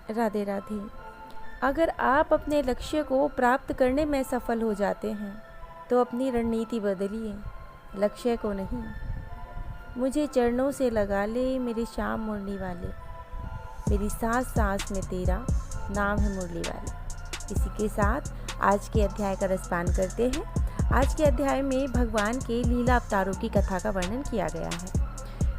राधे राधे। अगर आप अपने लक्ष्य को प्राप्त करने में सफल हो जाते हैं तो अपनी रणनीति बदलिए, लक्ष्य को नहीं। मुझे चरणों से लगा ले मेरी शाम मुरली वाले, मेरी सांस सांस में तेरा नाम है मुरली वाले। इसी के साथ आज के अध्याय का रसपान करते हैं। आज के अध्याय में भगवान के लीला अवतारों की कथा का वर्णन किया गया है।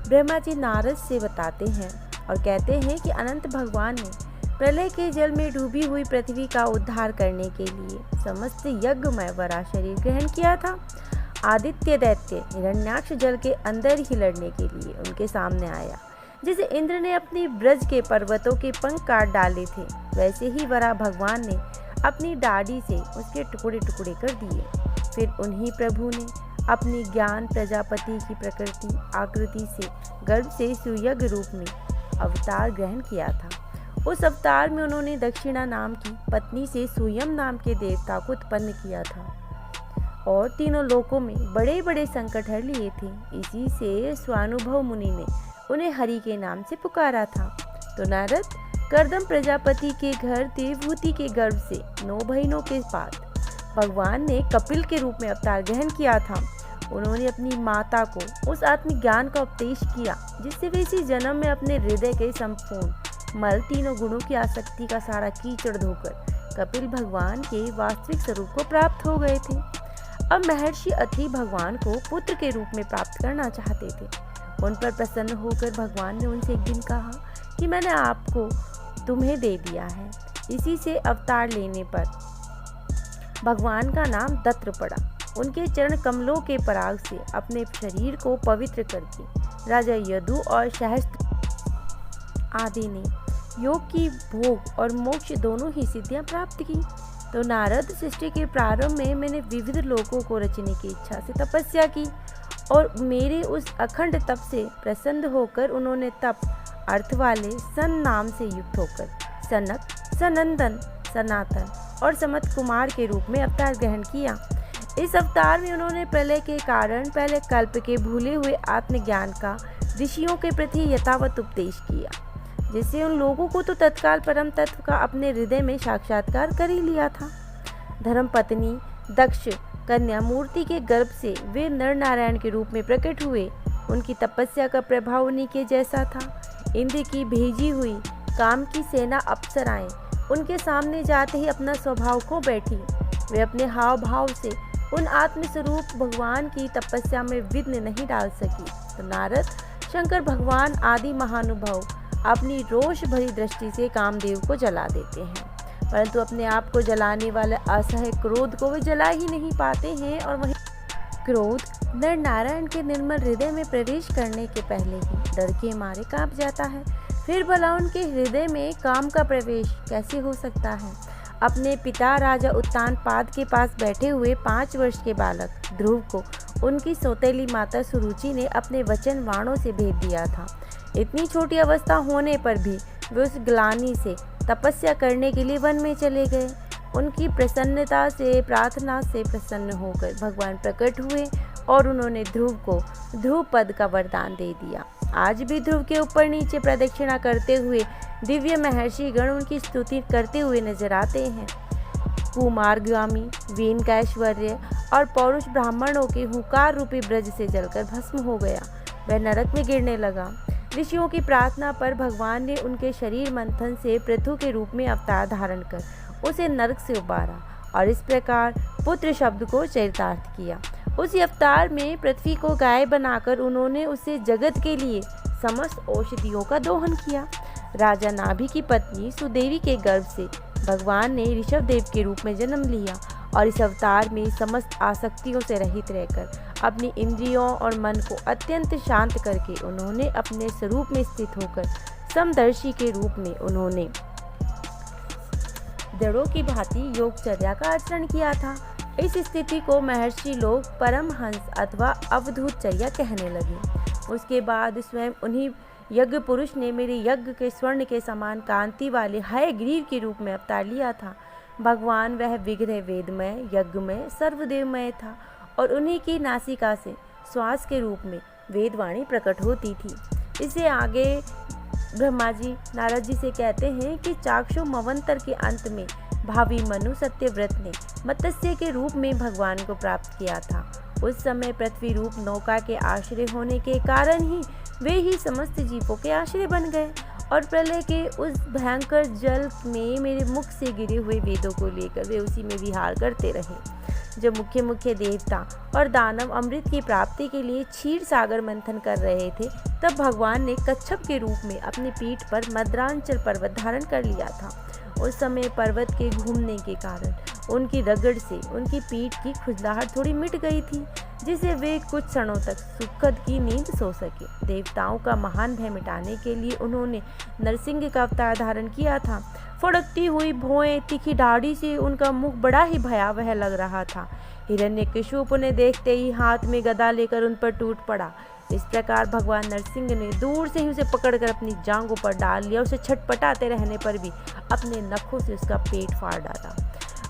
ब्रह्मा जी नारद से बताते हैं और कहते हैं कि अनंत भगवान ने प्रलय के जल में डूबी हुई पृथ्वी का उद्धार करने के लिए समस्त यज्ञमय वरा शरीर ग्रहण किया था। आदित्य दैत्य हिरण्याक्ष जल के अंदर ही लड़ने के लिए उनके सामने आया। जैसे इंद्र ने अपनी ब्रज के पर्वतों के पंख काट डाले थे, वैसे ही वरा भगवान ने अपनी डाढ़ी से उसके टुकड़े टुकड़े कर दिए। फिर उन्हीं प्रभु ने अपनी ज्ञान प्रजापति की प्रकृति आकृति से गर्भ से सुयज्ञ रूप में अवतार ग्रहण किया था। उस अवतार में उन्होंने दक्षिणा नाम की पत्नी से सुयम नाम के देवता को उत्पन्न किया था और तीनों लोकों में बड़े बड़े संकट हर लिए थे। इसी से स्वानुभव मुनि ने उन्हें हरि के नाम से पुकारा था। तो नारद कर्दम प्रजापति के घर देवहूति के गर्भ से 9 बहनों के बाद भगवान ने कपिल के रूप में अवतार ग्रहण किया था। उन्होंने अपनी माता को उस आत्मज्ञान का उपदेश किया जिससे वे इसी जन्म में अपने हृदय के संपूर्ण मल तीनों गुणों की आसक्ति का सारा कीचड़ धोकर कपिल भगवान के वास्तविक स्वरूप को प्राप्त हो गए थे। अब महर्षि अत्रि भगवान को पुत्र के रूप में प्राप्त करना चाहते थे। उन पर प्रसन्न होकर भगवान ने उनसे एक दिन कहा कि मैंने आपको तुम्हें दे दिया है। इसी से अवतार लेने पर भगवान का नाम दत्र पड़ा। उनके चरण कमलों के पराग से अपने शरीर को पवित्र करके राजा यदु और सहस्त्र आदि ने योग की भोग और मोक्ष दोनों ही सिद्धियां प्राप्त की। तो नारद सृष्टि के प्रारंभ में मैंने विविध लोकों को रचने की इच्छा से तपस्या की और मेरे उस अखंड तप से प्रसन्न होकर उन्होंने तप अर्थ वाले सन नाम से युक्त होकर सनक, सनंदन, सनातन और समत कुमार के रूप में अवतार ग्रहण किया। इस अवतार में उन्होंने प्रलय के कारण पहले कल्प के भूले हुए आत्मज्ञान का ऋषियों के प्रति यथावत उपदेश किया, जिससे उन लोगों को तो तत्काल परम तत्व का अपने हृदय में साक्षात्कार कर ही लिया था। धर्म पत्नी दक्ष कन्या मूर्ति के गर्भ से वे नर नारायण के रूप में प्रकट हुए। उनकी तपस्या का प्रभाव उन्हीं के जैसा था। इंद्र की भेजी हुई काम की सेना अप्सराएं उनके सामने जाते ही अपना स्वभाव खो बैठी। वे अपने हाव भाव से उन आत्मस्वरूप भगवान की तपस्या में विघ्न नहीं डाल सकी। तो नारद शंकर भगवान आदि महानुभाव अपनी रोष भरी दृष्टि से कामदेव को जला देते हैं, परंतु अपने आप को जलाने वाले असह्य क्रोध को वे जला ही नहीं पाते हैं और वही क्रोध नर नारायण के निर्मल हृदय में प्रवेश करने के पहले ही डर के मारे कांप जाता है। फिर भला उनके हृदय में काम का प्रवेश कैसे हो सकता है। अपने पिता राजा उत्तानपाद के पास बैठे हुए 5 वर्ष के बालक ध्रुव को उनकी सौतेली माता सुरुचि ने अपने वचन वाणों से भेद दिया था। इतनी छोटी अवस्था होने पर भी वे उस ग्लानि से तपस्या करने के लिए वन में चले गए। उनकी प्रसन्नता से प्रार्थना से प्रसन्न होकर भगवान प्रकट हुए और उन्होंने ध्रुव को ध्रुव पद का वरदान दे दिया। आज भी ध्रुव के ऊपर नीचे प्रदक्षिणा करते हुए दिव्य महर्षि गण उनकी स्तुति करते हुए नजर आते हैं। कुमारगामी वीन का ऐश्वर्य और पौरुष ब्राह्मणों के हुंकार रूपी ब्रज से जलकर भस्म हो गया। वह नरक में गिरने लगा। ऋषियों की प्रार्थना पर भगवान ने उनके शरीर मंथन से पृथु के रूप में अवतार धारण कर उसे नरक से उबारा और इस प्रकार पुत्र शब्द को चरितार्थ किया। उसी अवतार में पृथ्वी को गाय बनाकर उन्होंने उसे जगत के लिए समस्त औषधियों का दोहन किया। राजा नाभि की पत्नी सुदेवी के गर्भ से भगवान ने ऋषभ देव के रूप में जन्म लिया और इस अवतार में समस्त आसक्तियों से रहित रहकर अपनी इंद्रियों और मन को अत्यंत शांत करके उन्होंने अपने स्वरूप में स्थित होकर समदर्शी के रूप में उन्होंने जड़ों की भांति योगचर्या का आचरण किया था। इस स्थिति को महर्षि लोग परमहंस अथवा अवधूतचर्या कहने लगे। उसके बाद स्वयं उन्हीं यज्ञ पुरुष ने मेरे यज्ञ के स्वर्ण के समान कांति वाले हयग्रीव के रूप में अवतार लिया था। भगवान वह विग्रह वेदमय यज्ञमय सर्वदेवमय था और उन्हीं की नासिका से श्वास के रूप में वेदवाणी प्रकट होती थी। इससे आगे ब्रह्मा जी नारद जी से कहते हैं कि चाक्षु मवंतर के अंत में भावी मनु सत्यव्रत ने मत्स्य के रूप में भगवान को प्राप्त किया था। उस समय पृथ्वी रूप नौका के आश्रय होने के कारण ही वे ही समस्त जीवों के आश्रय बन गए और प्रलय के उस भयंकर जल में मेरे मुख से गिरे हुए वेदों को लेकर वे उसी में विहार करते रहे। जब मुख्य मुख्य देवता और दानव अमृत की प्राप्ति के लिए क्षीर सागर मंथन कर रहे थे, तब भगवान ने कच्छप के रूप में अपनी पीठ पर मद्रांचल पर्वत धारण कर लिया था। उस समय पर्वत के घूमने के कारण उनकी रगड़ से उनकी पीठ की खुजलाहट थोड़ी मिट गई थी, जिसे वे कुछ क्षणों तक सुखद की नींद सो सके। देवताओं का महान भय मिटाने के लिए उन्होंने नरसिंह का अवतार धारण किया था। फड़कती हुई भौएं, तीखी दाढ़ी से उनका मुख बड़ा ही भयावह लग रहा था। हिरण्यकशिप उन्हें देखते ही हाथ में गदा लेकर उन पर टूट पड़ा। इस प्रकार भगवान नरसिंह ने दूर से ही उसे पकड़कर अपनी जांघों पर डाल लिया। उसे छटपटाते रहने पर भी अपने नखों से उसका पेट फाड़ डाला।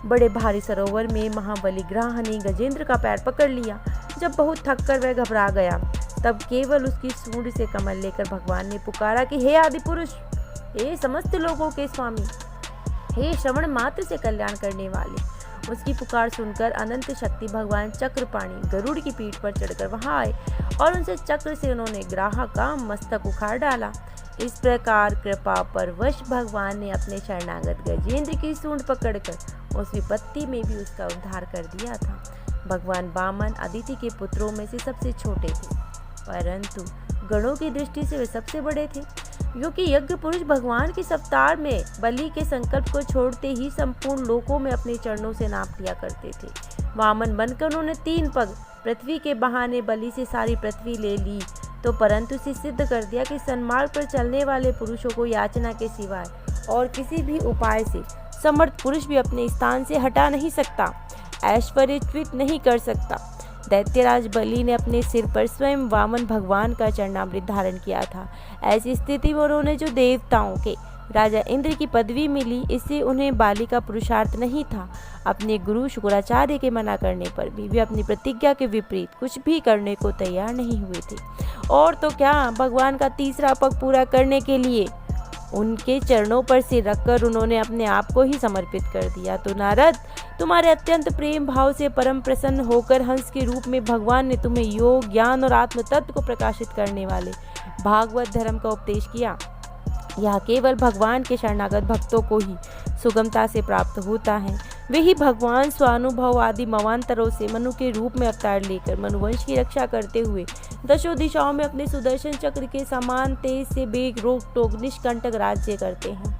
बड़े भारी सरोवर में महाबली ग्राह ने गजेंद्र का पैर पकड़ लिया। जब बहुत थककर वह घबरा गया, तब केवल उसकी सूंड से कमल लेकर भगवान ने पुकारा कि हे आदि पुरुष, हे समस्त लोगों के स्वामी, हे श्रवण मात्र से कल्याण करने वाले। उसकी पुकार सुनकर अनंत शक्ति भगवान चक्रपाणी गरुड़ की पीठ पर चढ़कर वहां आए और उनसे चक्र से उन्होंने ग्राह का मस्तक उखाड़ डाला। इस प्रकार कृपा परवश भगवान ने अपने शरणागत गजेंद्र की सूंड पकड़कर उस विपत्ति में भी उसका उद्धार कर दिया था। भगवान वामन अदिति के पुत्रों में से सबसे छोटे थे, परंतु गणों की दृष्टि से वे सबसे बड़े थे, क्योंकि यज्ञ पुरुष भगवान के सप्ताह में बलि के संकल्प को छोड़ते ही संपूर्ण लोकों में अपने चरणों से नाप लिया करते थे। वामन बनकर उन्होंने 3 पग पृथ्वी के बहाने बलि से सारी पृथ्वी ले ली, तो परंतु से सिद्ध कर दिया कि सन्मार्ग पर चलने वाले पुरुषों को याचना के सिवाय और किसी भी उपाय से समर्थ पुरुष भी अपने स्थान से हटा नहीं सकता, ऐश्वर्यच्युत नहीं कर सकता। दैत्यराज बलि ने अपने सिर पर स्वयं वामन भगवान का चरणामृत धारण किया था। ऐसी स्थिति में उन्होंने जो देवताओं के राजा इंद्र की पदवी मिली, इससे उन्हें बाली का पुरुषार्थ नहीं था। अपने गुरु शुक्राचार्य के मना करने पर भी वे अपनी प्रतिज्ञा के विपरीत कुछ भी करने को तैयार नहीं हुए थे, और तो क्या भगवान का तीसरा पग पूरा करने के लिए उनके चरणों पर सिर रखकर उन्होंने अपने आप को ही समर्पित कर दिया। तो नारद, तुम्हारे अत्यंत प्रेम भाव से परम प्रसन्न होकर हंस के रूप में भगवान ने तुम्हें योग, ज्ञान और आत्म तत्व को प्रकाशित करने वाले भागवत धर्म का उपदेश किया। यह केवल भगवान के शरणागत भक्तों को ही सुगमता से प्राप्त होता है। वे ही भगवान स्वानुभव आदि मवांतरों से मनु के रूप में अवतार लेकर मनुवंश की रक्षा करते हुए दशों दिशाओं में अपने सुदर्शन चक्र के समान तेज से बेग रोक टोक निष्कंटक राज्य करते हैं।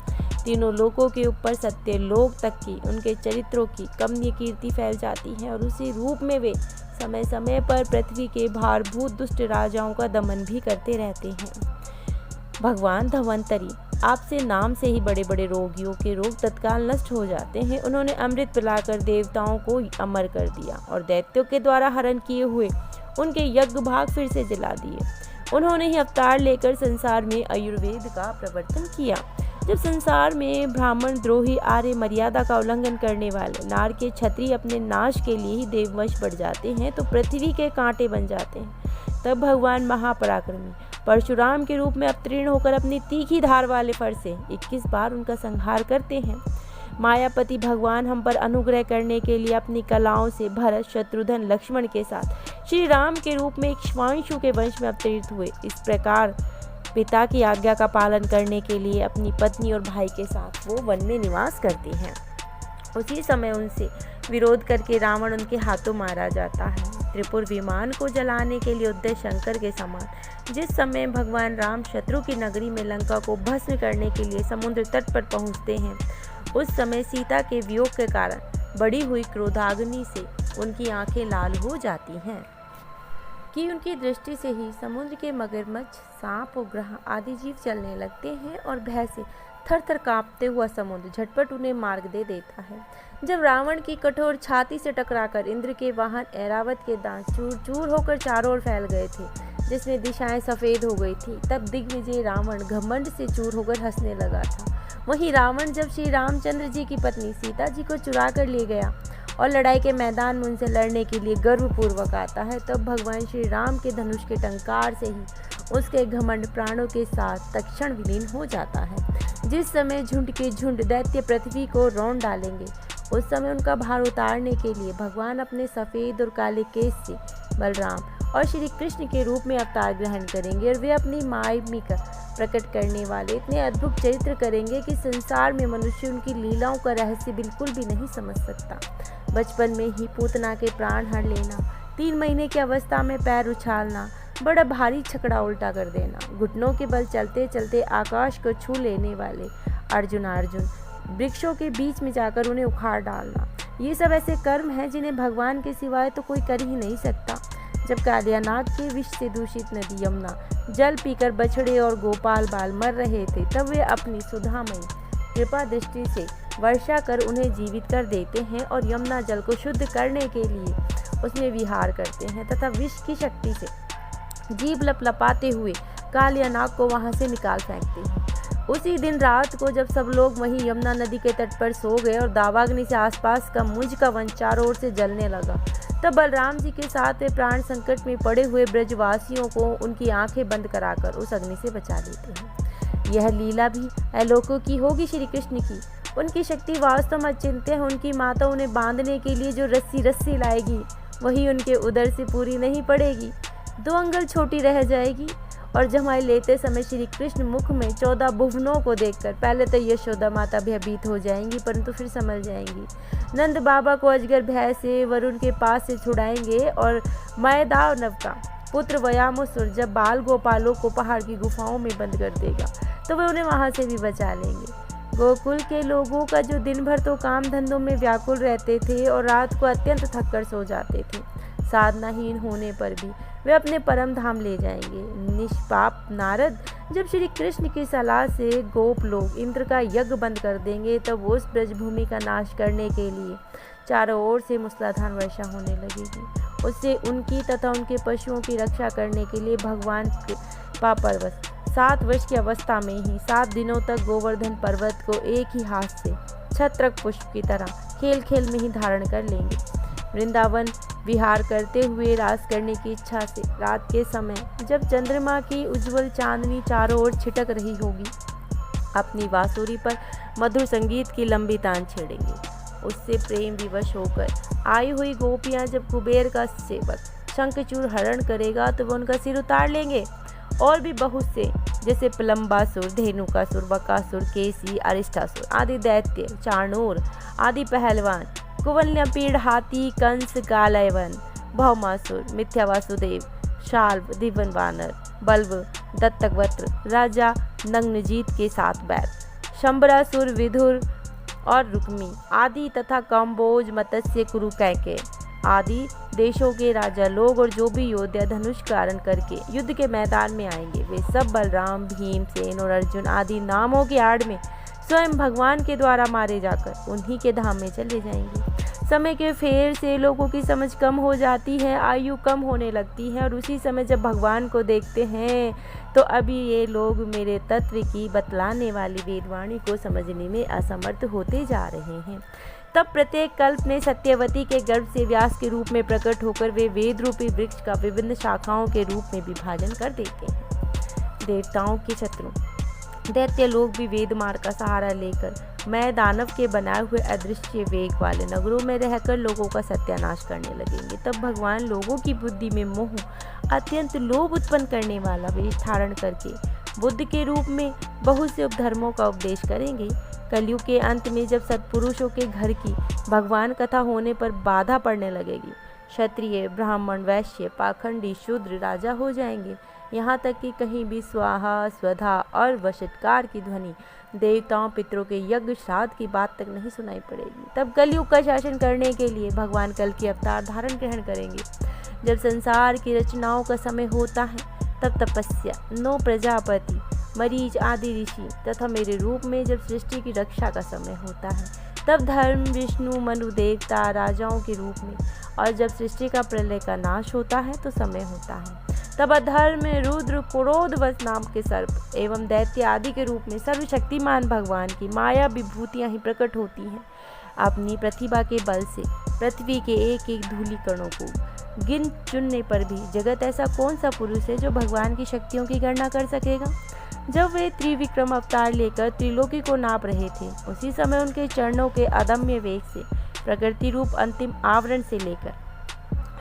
तीनों लोकों के ऊपर सत्य लोक तक की उनके चरित्रों की कमनीय कीर्ति फैल जाती है, और उसी रूप में वे समय समय पर पृथ्वी के भारभूत दुष्ट राजाओं का दमन भी करते रहते हैं। भगवान धन्वंतरी, आपसे नाम से ही बड़े बड़े रोगियों के रोग तत्काल नष्ट हो जाते हैं। उन्होंने अमृत पिलाकर देवताओं को अमर कर दिया और दैत्यों के द्वारा हरण किए हुए उनके यज्ञ भाग फिर से जला दिए। उन्होंने ही अवतार लेकर संसार में आयुर्वेद का प्रवर्तन किया। जब संसार में ब्राह्मण द्रोही आर्य मर्यादा का उल्लंघन करने वाले नार के क्षत्रिय अपने नाश के लिए ही देववंश बढ़ जाते हैं, तो पृथ्वी के कांटे बन जाते हैं। तब भगवान महापराक्रमी परशुराम के रूप में अवतीर्ण होकर अपनी तीखी धार वाले फर से 21 बार उनका संहार करते हैं। मायापति भगवान हम पर अनुग्रह करने के लिए अपनी कलाओं से भरत, शत्रुघ्न, लक्ष्मण के साथ श्री राम के रूप में इक्ष्वाकु के वंश में अवतरित हुए। इस प्रकार पिता की आज्ञा का पालन करने के लिए अपनी पत्नी और भाई के साथ वो वन में निवास करते हैं। उसी समय उनसे विरोध करके रावण उनके हाथों मारा जाता है। त्रिपुर विमान को जलाने के लिए उदय शंकर के समान जिस समय भगवान राम शत्रु की नगरी में लंका को भस्म करने के लिए समुद्र तट पर पहुंचते हैं, उस समय सीता के वियोग के कारण बढ़ी हुई क्रोधाग्नि से उनकी आंखें लाल हो जाती हैं कि उनकी दृष्टि से ही समुद्र के मगरमच्छ, सांप और ग्रह आदि जीव चलने लगते हैं और भय से थर थर कांपते हुआ समुद्र झटपट उन्हें मार्ग दे देता है। जब रावण की कठोर छाती से टकराकर इंद्र के वाहन ऐरावत के दांत चूर चूर होकर चारों ओर फैल गए थे, जिसमें दिशाएं सफ़ेद हो गई थी, तब दिग्विजय रावण घमंड से चूर होकर हंसने लगा था। वहीं रावण जब श्री रामचंद्र जी की पत्नी सीता जी को चुरा कर ले गया और लड़ाई के मैदान में उनसे लड़ने के लिए गर्वपूर्वक आता है, तब भगवान श्री राम के धनुष के टंकार से ही उसके घमंड प्राणों के साथ तत्क्षण विलीन हो जाता है। जिस समय झुंड के झुंड दैत्य पृथ्वी को रौंद डालेंगे, उस समय उनका भार उतारने के लिए भगवान अपने सफ़ेद और काले केश से बलराम और श्री कृष्ण के रूप में अवतार ग्रहण करेंगे और वे अपनी मार्मिका प्रकट करने वाले इतने अद्भुत चरित्र करेंगे कि संसार में मनुष्य उनकी लीलाओं का रहस्य बिल्कुल भी नहीं समझ सकता। बचपन में ही पूतना के प्राण हर लेना, 3 महीने की अवस्था में पैर उछालना, बड़ा भारी छकड़ा उल्टा कर देना, घुटनों के बल चलते चलते आकाश को छू लेने वाले अर्जुन वृक्षों के बीच में जाकर उन्हें उखाड़ डालना, ये सब ऐसे कर्म हैं जिन्हें भगवान के सिवाय तो कोई कर ही नहीं सकता। जब कालियानाग के विष से दूषित नदी यमुना जल पीकर बछड़े और गोपाल बाल मर रहे थे, तब वे अपनी सुधामयी कृपा दृष्टि से वर्षा कर उन्हें जीवित कर देते हैं और यमुना जल को शुद्ध करने के लिए उसमें विहार करते हैं तथा विष की शक्ति से जीभ लपलपाते हुए कालियानाग को वहां से निकाल फेंकते हैं। उसी दिन रात को जब सब लोग वहीं यमुना नदी के तट पर सो गए और दावाग्नि से आसपास का मुंज का वन चारों ओर से जलने लगा, तब बलराम जी के साथ वे प्राण संकट में पड़े हुए ब्रजवासियों को उनकी आंखें बंद कराकर उस अग्नि से बचा लेते हैं। यह लीला भी अलोकों की होगी श्री कृष्ण की। उनकी शक्ति वास्तव में अचिंत्य है। उनकी माता उन्हें बांधने के लिए जो रस्सी लाएगी, वही उनके उदर से पूरी नहीं पड़ेगी, 2 अंगुल छोटी रह जाएगी। और जमाई लेते समय श्री कृष्ण मुख में 14 भुवनों को देखकर पहले तो यशोदा माता भयभीत हो जाएंगी, परंतु फिर समझ जाएंगी। नंद बाबा को अजगर भय से वरुण के पास से छुड़ाएंगे और मैदानव का पुत्र वयामुसुर जब बाल गोपालों को पहाड़ की गुफाओं में बंद कर देगा, तो वे उन्हें वहां से भी बचा लेंगे। गोकुल के लोगों का जो दिन भर तो काम धंधों में व्याकुल रहते थे और रात को अत्यंत थक कर सो जाते थे, साधनाहीन होने पर भी वे अपने परम धाम ले जाएंगे। निष्पाप नारद जब श्री कृष्ण की सलाह से गोप लोग इंद्र का यज्ञ बंद कर देंगे, तब उस ब्रजभूमि का नाश करने के लिए चारों ओर से मूसलाधार वर्षा होने लगेगी। उससे उनकी तथा उनके पशुओं की रक्षा करने के लिए भगवान पापरवश 7 वर्ष की अवस्था में ही 7 दिनों तक गोवर्धन पर्वत को एक ही हाथ से छत्रक पुष्प की तरह खेल खेल में ही धारण कर लेंगे। वृंदावन विहार करते हुए रास करने की इच्छा से रात के समय जब चंद्रमा की उज्जवल चांदनी चारों ओर छिटक रही होगी, अपनी बांसुरी पर मधुर संगीत की लंबी तान छेड़ेंगे। उससे प्रेम विवश होकर आई हुई गोपियां जब कुबेर का सेवक शंखचूड़ हरण करेगा, तो वह उनका सिर उतार लेंगे। और भी बहुत से जैसे प्लम्बासुर, धेनुकासुर, बकासुर, केसी, अरिष्टासुर आदि दैत्य, चाणूर आदि पहलवान, कुवलय पीड़ हाथी, कंस, गालयवन, भौमासुर, मिथ्या वासुदेव, शाल्व, दिवन वानर, बल्व, दत्तकवत्र, राजा नग्नजीत के 7 बैत, शंबरासुर, विधुर और रुक्मी आदि तथा कम्बोज, मत्स्य, कुरु, कैके आदि देशों के राजा लोग और जो भी योद्धा धनुष धारण करके युद्ध के मैदान में आएंगे, वे सब बलराम, भीमसेन और अर्जुन आदि नामों की आड़ में स्वयं भगवान के द्वारा मारे जाकर उन्हीं के धाम में चले जाएंगे। समय के फेर से लोगों की समझ कम हो जाती है, आयु कम होने लगती है और उसी समय जब भगवान को देखते हैं तो अभी ये लोग मेरे तत्व की बतलाने वाली वेदवाणी को समझने में असमर्थ होते जा रहे हैं। तब प्रत्येक कल्प में सत्यवती के गर्भ से व्यास के रूप में प्रकट होकर वे वेद रूपी वृक्ष का विभिन्न शाखाओं के रूप में विभाजन कर देते हैं। देवताओं के शत्रु दैत्य लोग भी वेद मार्ग का सहारा लेकर मैं दानव के बनाए हुए अदृश्य वेग वाले नगरों में रहकर लोगों का सत्यानाश करने लगेंगे। तब भगवान लोगों की बुद्धि में मोह, अत्यंत लोभ उत्पन्न करने वाला वेश धारण करके बुद्ध के रूप में बहुत से उपधर्मों का उपदेश करेंगे। कलयुग के अंत में जब सत्पुरुषों के घर की भगवान कथा होने पर बाधा पड़ने लगेगी, क्षत्रिय, ब्राह्मण, वैश्य, पाखंडी, शूद्र राजा हो जाएंगे। यहाँ तक कि कहीं भी स्वाहा, स्वधा और वशटकार की ध्वनि देवताओं, पितरों के यज्ञ, श्राद्ध की बात तक नहीं सुनाई पड़ेगी। तब कलयुग का शासन करने के लिए भगवान कल की अवतार धारण ग्रहण करेंगे। जब संसार की रचनाओं का समय होता है, तब तपस्या, 9 प्रजापति, मरीच आदि ऋषि तथा मेरे रूप में जब सृष्टि की रक्षा का समय होता है, तब धर्म, विष्णु, मनु देवता राजाओं के रूप में, और जब सृष्टि का प्रलय का नाश होता है तो समय होता है, तब अधर्म, रुद्र, क्रोधवश नाम के सर्प एवं दैत्य आदि के रूप में सर्वशक्तिमान भगवान की माया विभूतियाँ ही प्रकट होती हैं। अपनी प्रतिभा के बल से पृथ्वी के एक एक धूलि कणों को गिन चुनने पर भी जगत ऐसा कौन सा पुरुष है जो भगवान की शक्तियों की गणना कर सकेगा। जब वे त्रिविक्रम अवतार लेकर त्रिलोकी को नाप रहे थे, उसी समय उनके चरणों के अदम्य वेग से प्रकृति रूप अंतिम आवरण से लेकर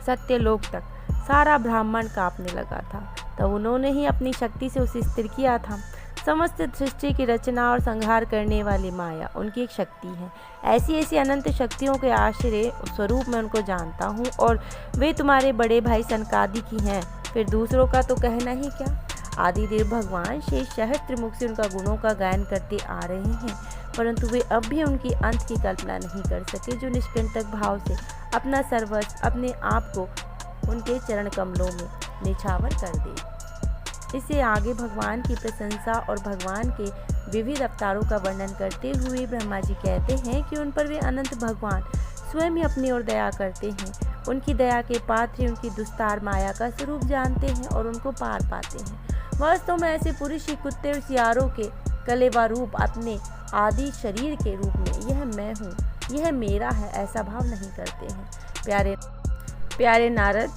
सत्यलोक तक सारा ब्रह्मांड कांपने लगा था। तब उन्होंने ही अपनी शक्ति से उसे स्थिर किया था। समस्त सृष्टि की रचना और संहार करने वाली माया उनकी एक शक्ति है। ऐसी ऐसी अनंत शक्तियों के आश्रय स्वरूप मैं उनको जानता हूँ, और वे तुम्हारे बड़े भाई सनकादि की हैं, फिर दूसरों का तो कहना ही क्या। आदिदेव भगवान शेष सहस्त्र मुख से उनका गुणों का गायन करते आ रहे हैं, परंतु वे अब भी उनकी अंत की कल्पना नहीं कर सके, जो निष्कंटक भाव से अपना सर्वस्व अपने आप को उनके चरण कमलों में निछावर कर दे। इससे आगे भगवान की प्रशंसा और भगवान के विविध अवतारों का वर्णन करते हुए ब्रह्मा जी कहते हैं कि उन पर वे अनंत भगवान स्वयं ही अपनी ओर दया करते हैं। उनकी दया के पात्र ही उनकी दुस्तार माया का स्वरूप जानते हैं और उनको पार पाते हैं। वास्तव में ऐसे पुरुष ही कुत्ते और सियारों के कलेवा रूप अपने आदि शरीर के रूप में यह मैं हूँ, यह मेरा है, ऐसा भाव नहीं करते हैं। प्यारे नारद,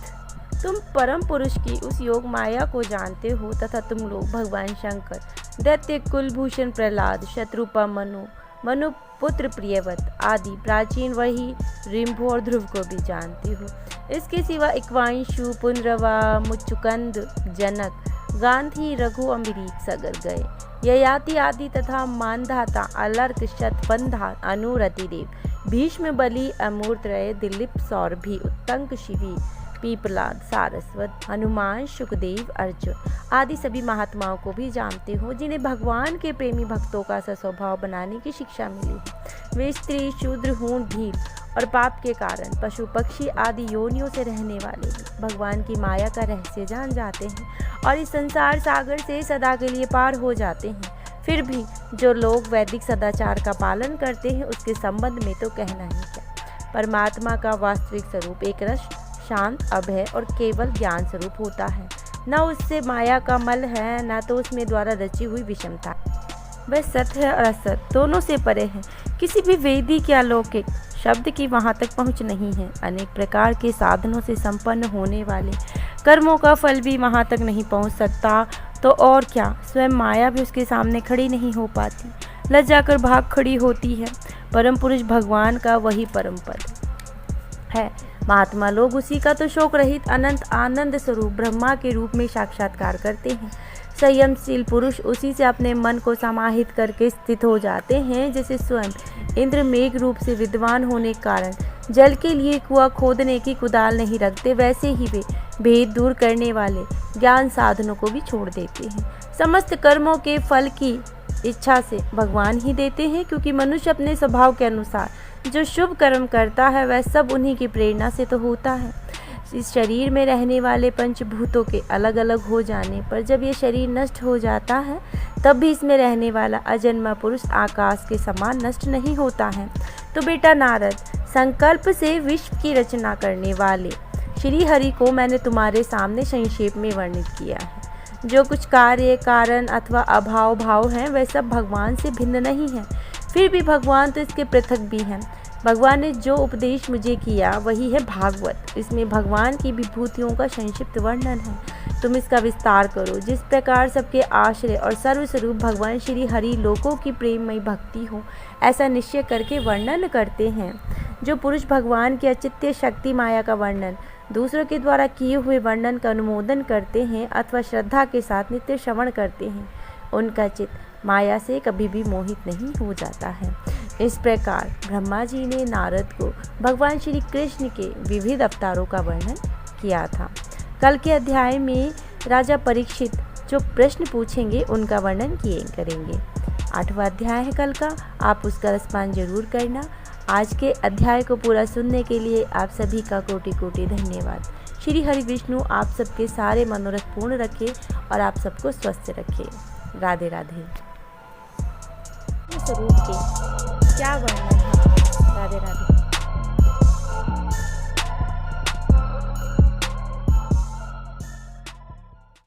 तुम परम पुरुष की उस योग माया को जानते हो, तथा तुम लोग भगवान शंकर, दैत्य कुलभूषण प्रहलाद, शत्रुपा मनु पुत्र प्रियवत आदि प्राचीन वही रिंभु और ध्रुव को भी जानते हो। इसके सिवा इक्वांशु, पुनरवा, मुचुकंद, जनक, गांधी, रघु, अम्बरीक सगर गए, ययाति आदि तथा मानधाता, अलर्क, शतबंधा, अनुरतिदेव, भीष्म, बलि, अमूर्तरय, दिलीप, सौरभी, उत्तंक, शिवी, पीपलाद, सारस्वत, हनुमान, सुखदेव, अर्जुन आदि सभी महात्माओं को भी जानते हो, जिन्हें भगवान के प्रेमी भक्तों का स्वभाव बनाने की शिक्षा मिली है। वे स्त्री, शूद्र, हूण, भील और पाप के कारण पशु पक्षी आदि योनियों से रहने वाले भी भगवान की माया का रहस्य जान जाते हैं और इस संसार सागर से सदा के लिए पार हो जाते हैं। फिर भी जो लोग वैदिक सदाचार का पालन करते हैं, उसके संबंध में तो कहना ही क्या। परमात्मा का वास्तविक स्वरूप एक रस, शांत, अभय और केवल ज्ञान स्वरूप होता है। न उससे माया का मल है, न तो उसमें द्वारा रची हुई विषमता। वह सत्य है और असत दोनों से परे है। किसी भी वैदिक या लौकिक शब्द की वहाँ तक पहुँच नहीं है। अनेक प्रकार के साधनों से संपन्न होने वाले कर्मों का फल भी वहाँ तक नहीं पहुँच सकता, तो और क्या, स्वयं माया भी उसके सामने खड़ी नहीं हो पाती, लज्जा कर भाग खड़ी होती है। परम पुरुष भगवान का वही परम पद है। महात्मा लोग उसी का तो शोक रहित अनंत आनंद स्वरूप ब्रह्मा के रूप में साक्षात्कार करते हैं। संयमशील पुरुष उसी से अपने मन को समाहित करके स्थित हो जाते हैं। जैसे स्वयं इंद्र मेघ रूप से विद्वान होने के कारण जल के लिए कुआं खोदने की कुदाल नहीं रखते, वैसे ही वे भेद दूर करने वाले ज्ञान साधनों को भी छोड़ देते हैं। समस्त कर्मों के फल की इच्छा से भगवान ही देते हैं, क्योंकि मनुष्य अपने स्वभाव के अनुसार जो शुभ कर्म करता है वह सब उन्हीं की प्रेरणा से तो होता है। इस शरीर में रहने वाले पंचभूतों के अलग अलग हो जाने पर जब ये शरीर नष्ट हो जाता है, तब भी इसमें रहने वाला अजन्मा पुरुष आकाश के समान नष्ट नहीं होता है। तो बेटा नारद, संकल्प से विश्व की रचना करने वाले श्री हरि को मैंने तुम्हारे सामने संक्षेप में वर्णित किया है। जो कुछ कार्य, कारण अथवा अभाव भाव हैं, वह सब भगवान से भिन्न नहीं है। फिर भी भगवान तो इसके पृथक भी हैं। भगवान ने जो उपदेश मुझे किया वही है भागवत। इसमें भगवान की विभूतियों का संक्षिप्त वर्णन है। तुम इसका विस्तार करो। जिस प्रकार सबके आश्रय और सर्वस्वरूप भगवान श्री हरि लोकों की प्रेममयी भक्ति हो, ऐसा निश्चय करके वर्णन करते हैं। जो पुरुष भगवान की अचित्य शक्ति माया का वर्णन दूसरों के द्वारा किए हुए वर्णन का अनुमोदन करते हैं अथवा श्रद्धा के साथ नित्य श्रवण करते हैं, उनका चित्त माया से कभी भी मोहित नहीं हो जाता है। इस प्रकार ब्रह्मा जी ने नारद को भगवान श्री कृष्ण के विविध अवतारों का वर्णन किया था। कल के अध्याय में राजा परीक्षित जो प्रश्न पूछेंगे उनका वर्णन किए करेंगे। 8वां अध्याय है कल का, आप उसका रसपान जरूर करना। आज के अध्याय को पूरा सुनने के लिए आप सभी का कोटि कोटि धन्यवाद। श्री हरि विष्णु आप सबके सारे मनोरथ पूर्ण रखे और आप सबको स्वस्थ रखे। राधे राधे। स्वरूप के क्या वर्णन है। राधे राधे।